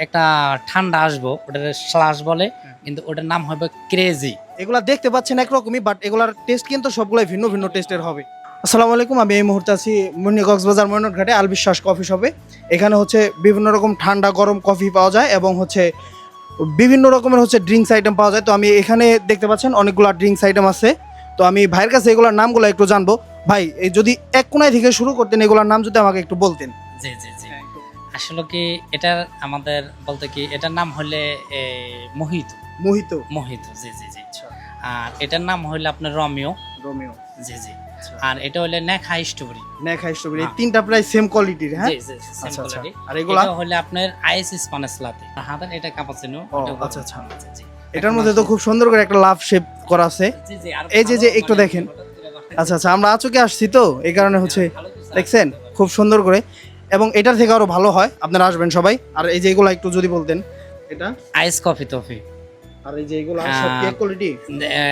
একটা ঠান্ডা আসবো, ওটার শ্বাস বলে, কিন্তু ওটার নাম হবে ক্রেজি। এগুলা দেখতে পাচ্ছেন একরকমই, বাট এগুলার টেস্ট কিন্তু সবগুলাই ভিন্ন ভিন্ন টেস্টের হবে। আসসালামু আলাইকুম, আমি এই মুহূর্তে আছি কক্সবাজার ময়নট ঘাটে আল বিশ্বাস কফি শপে। এখানে হচ্ছে বিভিন্ন রকম ঠান্ডা গরম কফি পাওয়া যায় এবং হচ্ছে বিভিন্ন রকমের হচ্ছে ড্রিঙ্কস আইটেম পাওয়া যায়। তো আমি এখানে দেখতে পাচ্ছেন অনেকগুলো ড্রিঙ্কস আইটেম আছে। তো আমি ভাইয়ের কাছে এগুলোর নামগুলো একটু জানবো। ভাই, এই যদি এক কোনায় থেকে শুরু করতেন, এগুলোর নাম যদি আমাকে একটু বলতেন। জি জি জি, আসলে কি এটার আমাদের বলতে কি এটার নাম হলে মোহিত। মোহিত। মোহিত, জি জি জি। আর এটার নাম হইলে আপনার রোমিও। রোমিও। জি জি। আর এটা হলে নেখা স্ট্রবেরি। নেখা স্ট্রবেরি, এই তিনটা প্রায় সেম কোয়ালিটির। হ্যাঁ, জি জি, সেম আচ্ছা আচ্ছা। কোয়ালিটি। আর এগুলা এটা হলে আপনার আইস স্প্যানিশ লাতে। হাতের এটা কাপাচিনো। ও, আচ্ছা আচ্ছা। এটার মধ্যে তো খুব সুন্দর করে একটা লাভ শেপ করা আছে। জি জি। আর এই যে একটু দেখেন। আচ্ছা আচ্ছা, আমরা আচুকে আসছি তো এই কারণে হচ্ছে দেখছেন খুব সুন্দর করে, এবং এটার থেকে আরো ভালো হয়। আপনারা আসবেন সবাই। আর এই যে এগুলা একটু যদি বলতেন। এটা আইস কফি টফি। আর এই যে এগুলা সব কি এক কোয়ালিটি?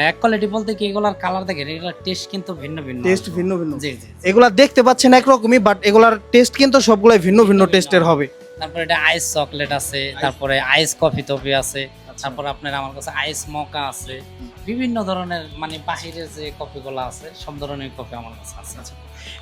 এক কোয়ালিটি বলতে কি এগুলার কালার দেখেন, এগুলার টেস্ট কিন্তু ভিন্ন ভিন্ন। টেস্ট ভিন্ন ভিন্ন। জি জি। এগুলা দেখতে পাচ্ছেন একরকমই, বাট এগুলার টেস্ট কিন্তু সবগুলাই ভিন্ন ভিন্ন টেস্টের হবে। তারপরে এটা আইস চকলেট আছে, তারপরে আইস কফি টফি আছে, তারপরে আপনার আমার কাছে আইস মকা আছে, বিভিন্ন ধরনের মানে বাহিরের যে কফিগুলো আছে সব ধরনের কফি আমার কাছে আছে।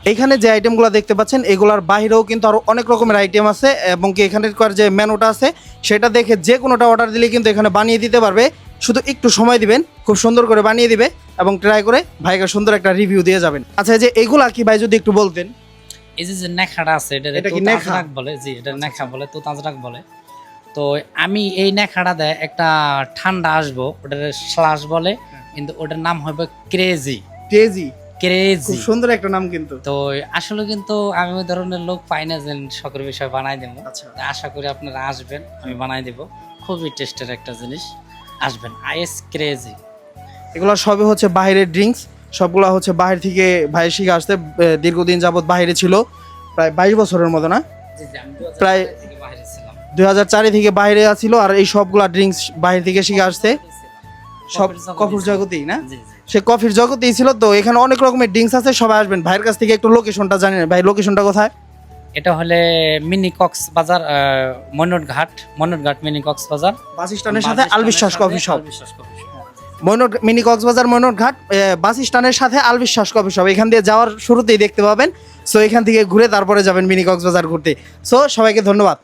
এইখানে যে আইটেমগুলো দেখতে পাচ্ছেন এগুলার বাইরেও কিন্তু আরো অনেক রকমের আইটেম আছে, এবং কি এখানকার যে মেনুটা আছে সেটা দেখে যে কোনোটা অর্ডার দিলে কিন্তু এখানে বানিয়ে দিতে পারবে। শুধু একটু সময় দিবেন, খুব সুন্দর করে বানিয়ে দিবে এবং ট্রাই করে ভাইকে সুন্দর একটা রিভিউ দিয়ে যাবেন। আচ্ছা, এই যে এইগুলা কি ভাই যদি একটু বলতেন। এই যে নেখাটা আছে এটা কি নেখা বলে, জি এটা নেখা বলে, তো তাজরাক বলে। তো আমি এই নেখাটা দেয় একটা ঠান্ডা আসবো, ওটার শ্বাস বলে, কিন্তু ওটার নাম হবে ক্রেজি। ক্রেজি। ক্রেজি, খুব সুন্দর একটা নাম কিন্তু। তো আসলে কিন্তু আমি ওই ধরনের লোক পাই না যে শখের বিষয় বানাই দেবো। আচ্ছা, আশা করি আপনারা আসবেন, আমি বানাই দেব। খুবই টেস্টের একটা জিনিস, আসবেন। আইস ক্রেজি। এগুলো সবই হচ্ছে বাইরের ড্রিঙ্কস, সবগুলা হচ্ছে বাইরে থেকে ভাই শিখে আসতে। দীর্ঘদিন যাবত বাইরে ছিল, প্রায় 22 বছরের মতো না, জি জি, আমি প্রায় 2004 থেকে বাইরে ছিলাম। 2004 থেকে বাইরে ছিল। আর এই সবগুলা ড্রিঙ্কস বাইরে থেকে শিখে আসছে, সব কফির জগতেই না, জি জি। সে কফির জগতেই ছিল। তো এখানে অনেক রকমের ড্রিঙ্কস আছে, সবাই আসবেন। ভাইয়ের কাছ থেকে একটু লোকেশনটা জানেন ভাই, লোকেশনটা কোথায়? এটা হলে মিনি কক্সবাজার, ময়নট ঘাট মিনি কক্সবাজার বাস স্ট্যান্ডের সাথে আল বিশ্বাস কফি শপ। বিশ্বাস কফি শপ। ময়নট মিনি কক্সবাজার ময়নট ঘাট বাস স্ট্যান্ডের সাথে আল বিশ্বাস কফি শপ, এখান দিয়ে যাওয়ার শুরুতেই দেখতে পাবেন। সো এখান থেকে ঘুরে তারপরে যাবেন মিনি কক্সবাজার ঘুরতে। সো সবাইকে ধন্যবাদ।